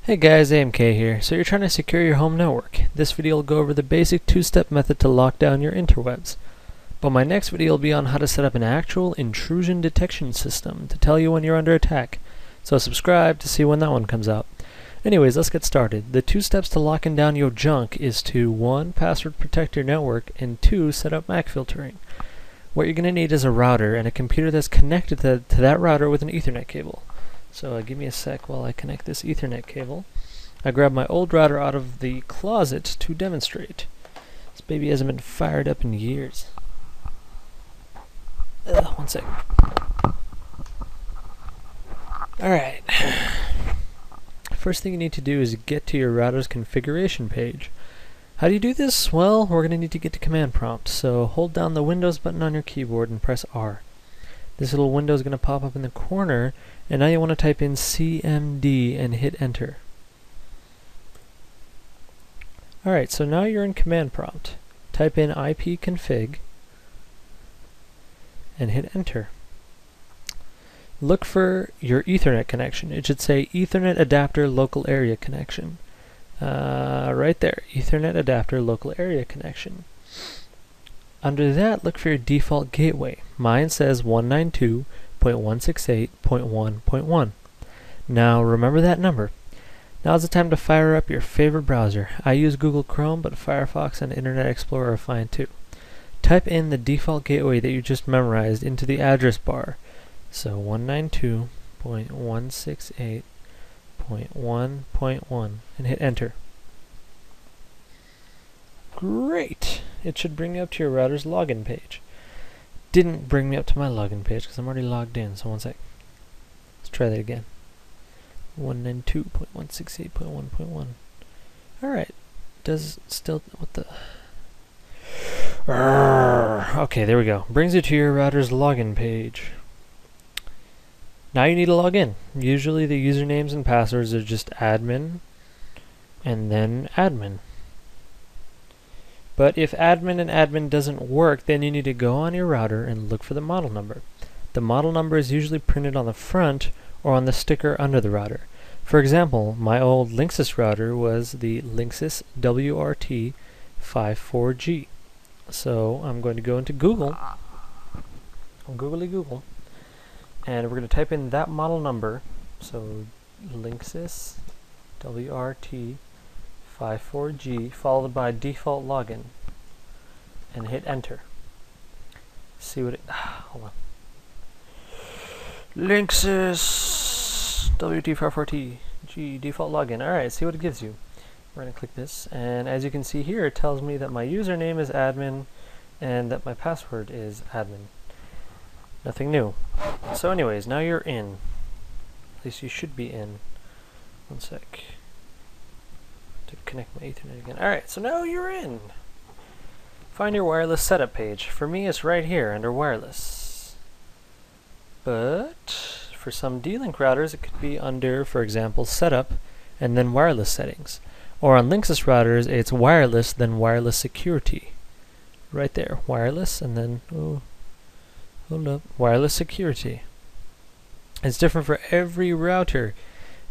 Hey guys, AMK here. So you're trying to secure your home network. This video will go over the basic two-step method to lock down your interwebs. But my next video will be on how to set up an actual intrusion detection system to tell you when you're under attack. So subscribe to see when that one comes out. Anyways, let's get started. The two steps to locking down your junk is to 1. Password protect your network, and 2. Set up MAC filtering. What you're going to need is a router and a computer that's connected to that router with an Ethernet cable. So give me a sec while I connect this Ethernet cable. I grabbed my old router out of the closet to demonstrate. This baby hasn't been fired up in years. One sec. Alright. First thing you need to do is get to your router's configuration page. How do you do this? Well, we're going to need to get to command prompt. So hold down the Windows button on your keyboard and press R. This little window is going to pop up in the corner, and now you want to type in CMD and hit enter. Alright, so now you're in command prompt. Type in ipconfig and hit enter. Look for your Ethernet connection. It should say Ethernet adapter local area connection. Right there, Ethernet adapter local area connection. Under that, look for your default gateway. Mine says 192.168.1.1. Now remember that number. Now's the time to fire up your favorite browser. I use Google Chrome, but Firefox and Internet Explorer are fine too. Type in the default gateway that you just memorized into the address bar. So 192.168.1.1 and hit enter. Great! It should bring you up to your router's login page. Didn't bring me up to my login page because I'm already logged in, so one sec. Let's try that again. 192.168.1.1. Alright. Does still, what the? Okay, there we go. Brings you to your router's login page. Now you need to log in. Usually the usernames and passwords are just admin and then admin. But if admin and admin doesn't work, then you need to go on your router and look for the model number. The model number is usually printed on the front or on the sticker under the router. For example, my old Linksys router was the Linksys WRT54G. So I'm going to go into Google, Google, and we're going to type in that model number. So Linksys WRT54G followed by default login and hit enter. See what it, hold on. Linksys WRT54G default login. Alright, see what it gives you. We're going to click this, and as you can see here, it tells me that my username is admin and that my password is admin. Nothing new. So anyways, now you're in. At least you should be in. One sec. To connect my Ethernet again. Alright, so now you're in. Find your wireless setup page. For me, it's right here under wireless. But for some D-Link routers, it could be under, for example, setup and then wireless settings. Or on Linksys routers, it's wireless, then wireless security. Right there, wireless, and then, oh, hold up, wireless security. It's different for every router.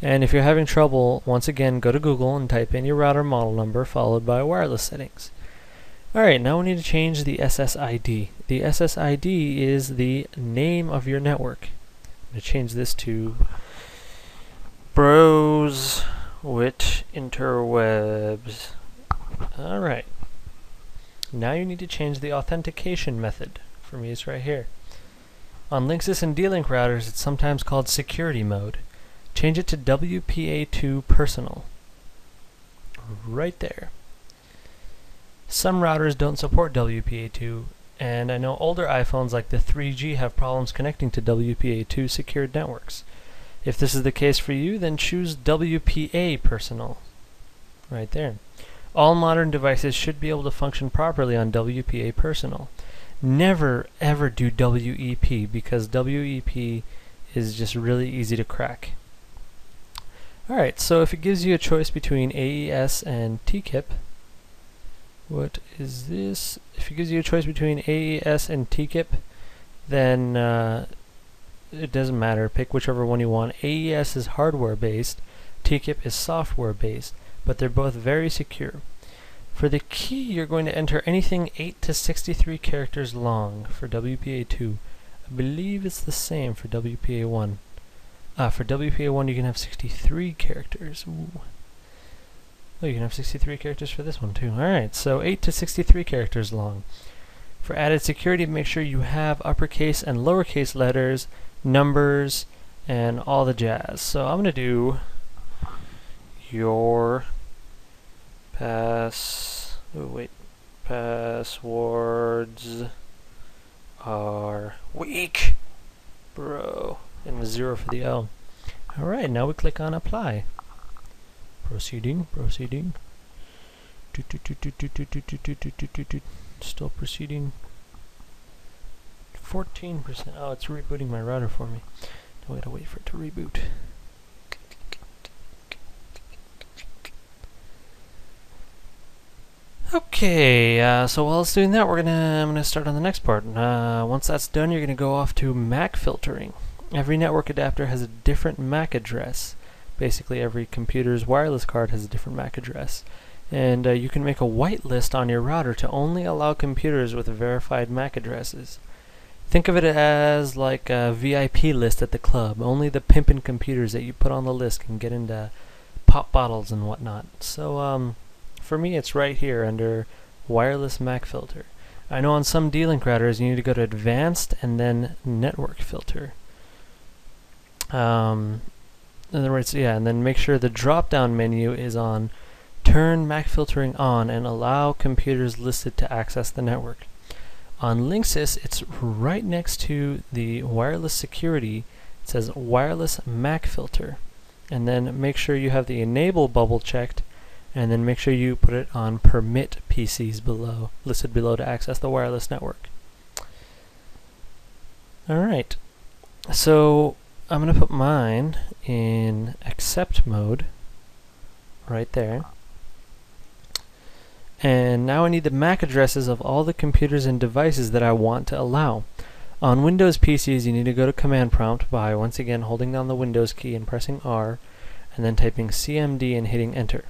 And if you're having trouble, once again, go to Google and type in your router model number followed by wireless settings. Alright, now we need to change the SSID. The SSID is the name of your network. I'm going to change this to Bros with Interwebs. Alright. Now you need to change the authentication method. For me, it's right here. On Linksys and D-Link routers, it's sometimes called security mode. Change it to WPA2 personal. Right there. Some routers don't support WPA2, and I know older iPhones like the 3G have problems connecting to WPA2 secured networks. If this is the case for you, then choose WPA personal. Right there. All modern devices should be able to function properly on WPA personal. Never ever do WEP because WEP is just really easy to crack. Alright, so if it gives you a choice between AES and TKIP, what is this? If it gives you a choice between AES and TKIP, then it doesn't matter. Pick whichever one you want. AES is hardware based. TKIP is software based, but they're both very secure. For the key, you're going to enter anything 8 to 63 characters long for WPA2. I believe it's the same for WPA1. For WPA1 you can have 63 characters. Ooh. Oh, you can have 63 characters for this one too. Alright, so 8 to 63 characters long. For added security, make sure you have uppercase and lowercase letters, numbers, and all the jazz. So I'm going to do your passwords are weak, bro. And a 0 for the L. Alright, now we click on apply. Proceeding. Still proceeding. 14%. Oh, it's rebooting my router for me. I gotta wait for it to reboot. Okay, so while it's doing that, I'm gonna start on the next part. Once that's done, you're gonna go off to MAC filtering. Every network adapter has a different MAC address. Basically, every computer's wireless card has a different MAC address. And you can make a whitelist on your router to only allow computers with verified MAC addresses. Think of it as like a VIP list at the club. Only the pimpin' computers that you put on the list can get into pop bottles and whatnot. So for me, it's right here under wireless MAC filter. I know on some D-Link routers you need to go to advanced and then network filter. In other words, yeah, and then make sure the drop-down menu is on turn MAC filtering on and allow computers listed to access the network. On Linksys, it's right next to the wireless security. It says wireless MAC filter. And then make sure you have the enable bubble checked, and then make sure you put it on permit PCs below, listed below to access the wireless network. Alright, so I'm going to put mine in accept mode right there. And now I need the MAC addresses of all the computers and devices that I want to allow. On Windows PCs, you need to go to command prompt by once again holding down the Windows key and pressing R, and then typing CMD and hitting enter.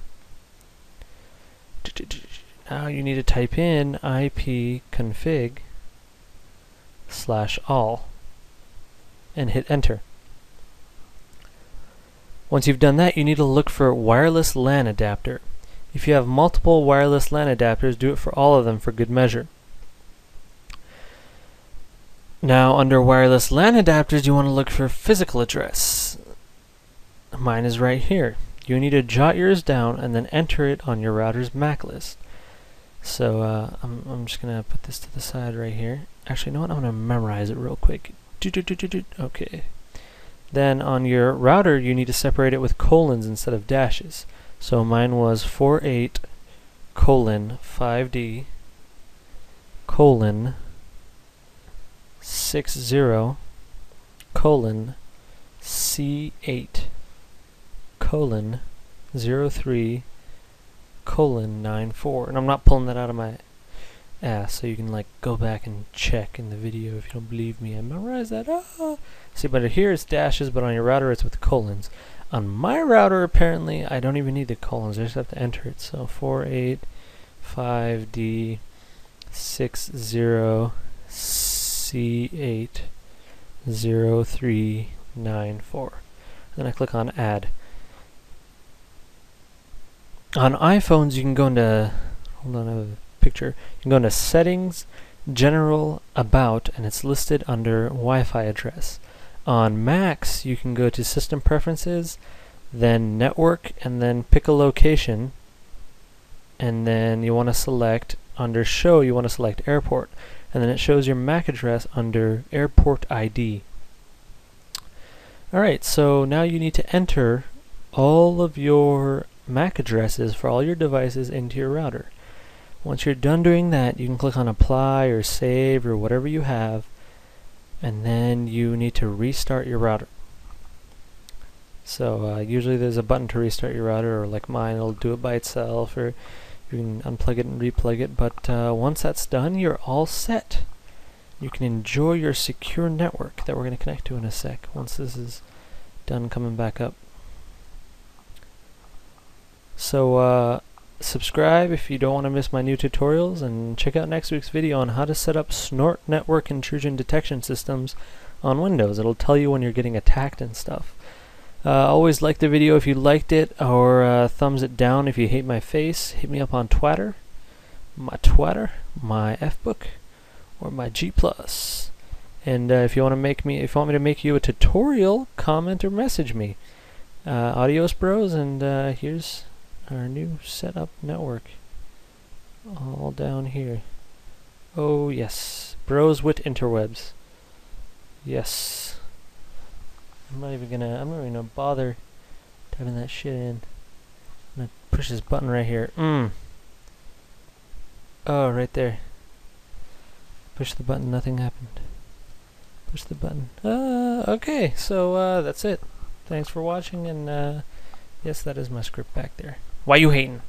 Now you need to type in ipconfig/all and hit enter. Once you've done that, you need to look for wireless LAN adapter. If you have multiple wireless LAN adapters, do it for all of them for good measure. Now, under wireless LAN adapters, you want to look for physical address. Mine is right here. You need to jot yours down and then enter it on your router's MAC list. So I'm just going to put this to the side right here. Actually, you know what? I'm going to memorize it real quick. Okay. Then on your router, you need to separate it with colons instead of dashes. So mine was 48:5D:60:C8 03:94. And I'm not pulling that out of my ass, so you can like go back and check in the video if you don't believe me. I memorized that. See, but here it's dashes, but on your router it's with colons. On my router, apparently, I don't even need the colons. I just have to enter it. So 48:5D:60:C8:03:94. Then I click on add. On iPhones, you can go into, hold on, I have a picture. You can go into settings, general, about, and it's listed under Wi-Fi address. On Macs, you can go to System Preferences, then Network, and then pick a location. And then you want to select, under Show, you want to select Airport. And then it shows your MAC address under Airport ID. Alright, so now you need to enter all of your MAC addresses for all your devices into your router. Once you're done doing that, you can click on Apply or Save or whatever you have. And then you need to restart your router. So usually there's a button to restart your router, or like mine, it'll do it by itself, or you can unplug it and replug it. But once that's done, you're all set. You can enjoy your secure network that we're going to connect to in a sec, once this is done coming back up. So subscribe if you don't want to miss my new tutorials, and check out next week's video on how to set up Snort network intrusion detection systems on Windows. It'll tell you when you're getting attacked and stuff. Always like the video if you liked it, or thumbs it down if you hate my face. Hit me up on Twitter, my Fbook, or my G+. And if you want me to make you a tutorial, comment or message me. Adios, bros, and here's our new setup network. All down here. Oh yes, bros with interwebs. Yes. I'm not even gonna bother typing that shit in. I'm gonna push this button right here. Oh, right there. Push the button, nothing happened. Push the button. Okay, so that's it. Thanks for watching, and yes, that is my script back there. Why you hating?